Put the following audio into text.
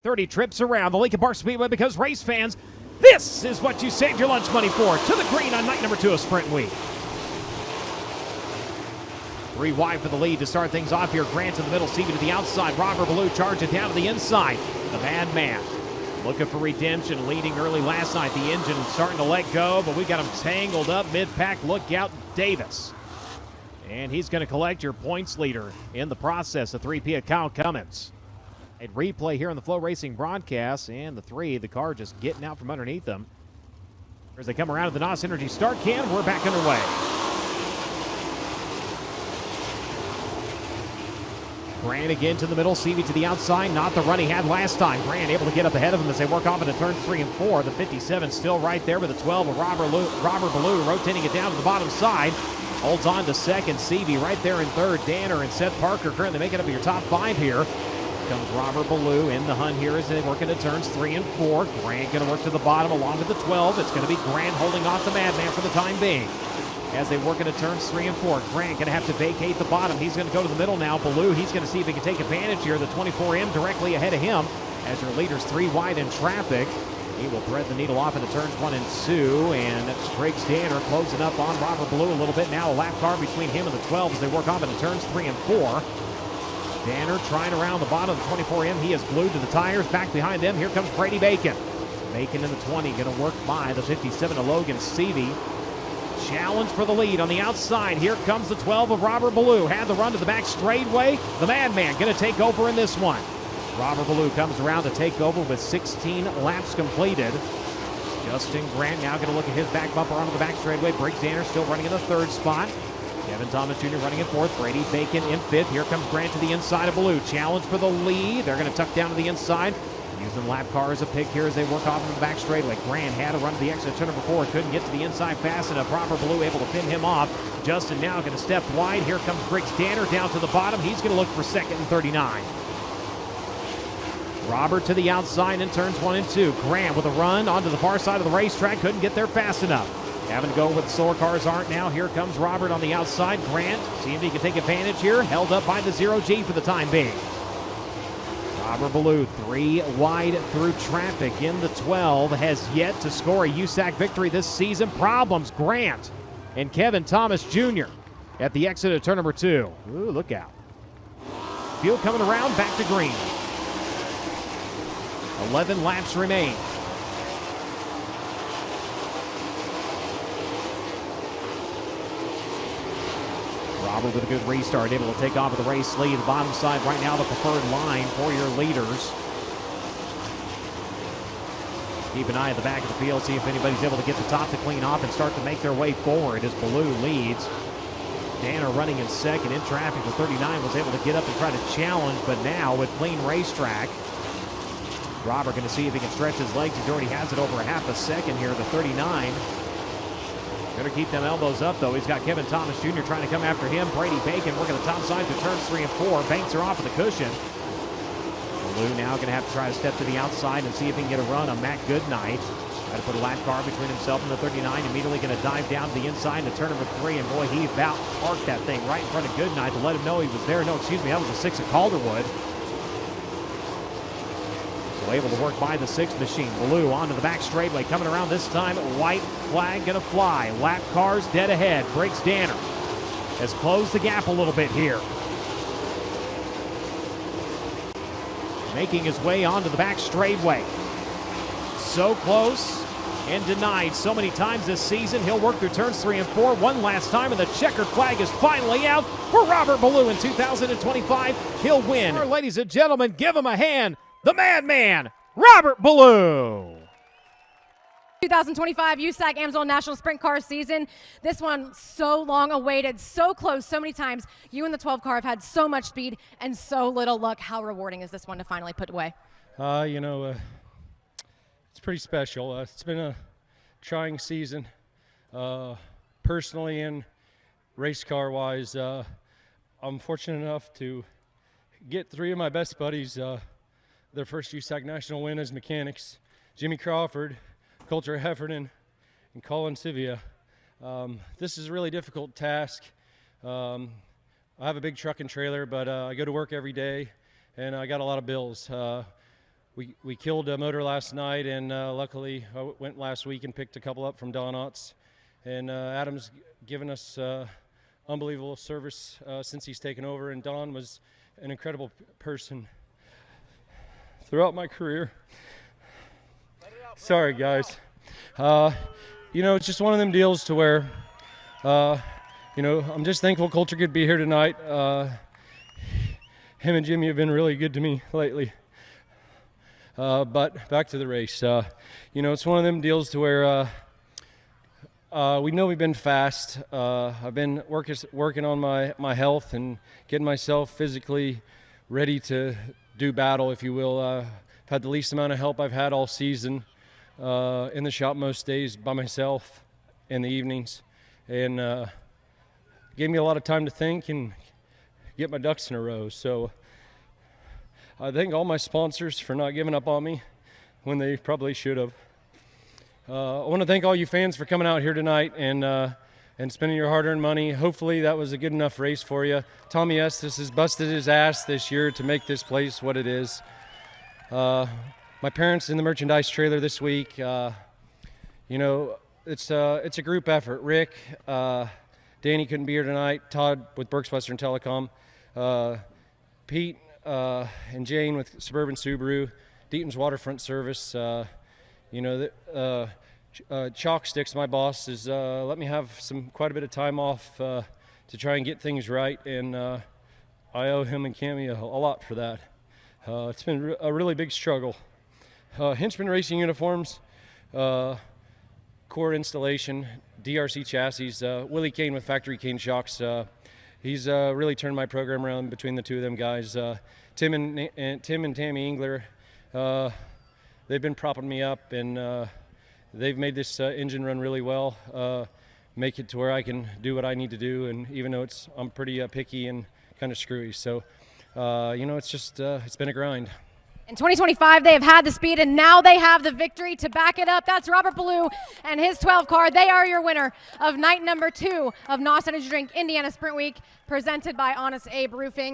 30 trips around the Lincoln Park Speedway, because race fans, this is what you saved your lunch money for. To the green on night number 2 of Sprint Week. 3 wide for the lead to start things off here. Grant in the middle, Stevie to the outside. Robert Ballou charging down to the inside. The Madman looking for redemption, leading early last night. The engine starting to let go, but we got him tangled up mid-pack. Look out, Davis. And he's going to collect your points leader in the process. The 3P of Kyle Cummins. A replay here on the Flow Racing broadcast, and the car just getting out from underneath them. As they come around to the NOS Energy start can, we're back underway. Grant again to the middle, Stevie to the outside, not the run he had last time. Grant able to get up ahead of him as they work off into turns 3 and 4. The 57 still right there with the 12 of Robert Ballou rotating it down to the bottom side. Holds on to second, Stevie right there in third. Danner and Seth Parker currently making up your top 5 here. Comes Robert Ballou in the hunt here as they work into turns 3 and 4. Grant going to work to the bottom along with the 12. It's going to be Grant holding off the Madman for the time being. As they work into turns 3 and 4, Grant going to have to vacate the bottom. He's going to go to the middle now. Ballou, he's going to see if he can take advantage here. The 24M directly ahead of him as your leader's 3 wide in traffic. He will thread the needle off into turns 1 and 2, and Briggs Danner closing up on Robert Ballou a little bit now. A lap car between him and the 12 as they work off into turns 3 and 4. Danner trying around the bottom of the 24M. He is glued to the tires. Back behind them, here comes Brady Bacon. Bacon in the 20, going to work by the 57 of Logan Stevie. Challenge for the lead on the outside. Here comes the 12 of Robert Ballou. Had the run to the back straightaway. The Madman going to take over in this one. Robert Ballou comes around to take over with 16 laps completed. Justin Grant now going to look at his back bumper onto the back straightaway. Briggs Danner still running in the 3rd spot. Kevin Thomas Jr. running in 4th. Brady Bacon in 5th. Here comes Grant to the inside of Ballou. Challenge for the lead. They're going to tuck down to the inside. Using lap car as a pick here as they work off in the back straightaway. Grant had a run to the exit turn number 4. Couldn't get to the inside fast enough. Robert Ballou able to pin him off. Justin now going to step wide. Here comes Briggs Danner down to the bottom. He's going to look for 2nd and 39. Robert to the outside in turns 1 and 2. Grant with a run onto the far side of the racetrack. Couldn't get there fast enough. Having to go where the slower cars aren't now. Here comes Robert on the outside. Grant, see if he can take advantage here. Held up by the 0G for the time being. Robert Ballou, 3 wide through traffic in the 12. Has yet to score a USAC victory this season. Problems, Grant and Kevin Thomas Jr. at the exit of turn number 2. Ooh, look out. Fuel coming around, back to green. 11 laps remain. Robert with a good restart, able to take off with the race lead. The bottom side right now, the preferred line for your leaders. Keep an eye at the back of the field, see if anybody's able to get the top to clean off and start to make their way forward as Ballou leads. Danner running in 2nd in traffic with 39, was able to get up and try to challenge, but now with clean racetrack, Robert going to see if he can stretch his legs. He already has it over a half a second here, the 39. Better keep them elbows up, though. He's got Kevin Thomas Jr. trying to come after him. Brady Bacon working the top side through turns 3 and 4. Banks are off of the cushion. Ballou now going to have to try to step to the outside and see if he can get a run on Matt Goodnight. Got to put a lap car between himself and the 39. Immediately going to dive down to the inside to turn number 3. And boy, he about parked that thing right in front of Goodnight to let him know he was there. No, excuse me, that was the 6 of Calderwood. Able to work by the 6 machine. Ballou onto the back straightaway, coming around this time. White flag gonna fly. Lap cars dead ahead. Briggs Danner has closed the gap a little bit here. Making his way onto the back straightaway. So close and denied so many times this season. He'll work through turns 3 and 4 one last time, and the checkered flag is finally out for Robert Ballou in 2025. He'll win. Ladies and gentlemen, give him a hand. The Madman, Robert Ballou. 2025 USAC AMSOIL National Sprint Car season. This one so long awaited, so close, so many times. You and the 12 car have had so much speed and so little luck. How rewarding is this one to finally put away? It's pretty special. It's been a trying season, personally and race car wise. I'm fortunate enough to get 3 of my best buddies their first USAC national win as mechanics. Jimmy Crawford, Coulter Heffernan, and Colin Sivia. This is a really difficult task. I have a big truck and trailer, but I go to work every day, and I got a lot of bills. we killed a motor last night, and luckily I went last week and picked a couple up from Don Otts. And Adam's given us unbelievable service since he's taken over, and Don was an incredible person throughout my career. Sorry, guys. You know, it's just one of them deals to where, you know, I'm just thankful Coulter could be here tonight. Him and Jimmy have been really good to me lately. But back to the race. You know, it's one of them deals to where we know we've been fast. I've been working on my health and getting myself physically ready to do battle, if you will. I've had the least amount of help I've had all season in the shop most days by myself in the evenings. And gave me a lot of time to think and get my ducks in a row. So I thank all my sponsors for not giving up on me when they probably should have. I want to thank all you fans for coming out here tonight and spending your hard-earned money. Hopefully that was a good enough race for you. Tommy Estes has busted his ass this year to make this place what it is. My parents in the merchandise trailer this week. You know, it's a group effort. Rick, Danny couldn't be here tonight. Todd with Berks Western Telecom. Pete and Jane with Suburban Subaru. Deaton's Waterfront Service. You know, Chalk Sticks, my boss, is let me have quite a bit of time off to try and get things right, and I owe him and Cammy a lot for that. It's been a really big struggle. Henchman Racing Uniforms, core installation, DRC chassis. Willie Kane with Factory Kane Shocks. He's really turned my program around between the two of them guys. Tim and Tammy Engler. They've been propping me up, and they've made this engine run really well, make it to where I can do what I need to do, and even though I'm pretty picky and kind of screwy. So, you know, it's been a grind. In 2025, they have had the speed, and now they have the victory to back it up. That's Robert Ballou and his 12 car. They are your winner of night number 2 of NOS Energy Drink Indiana Sprint Week, presented by Honest Abe Roofing.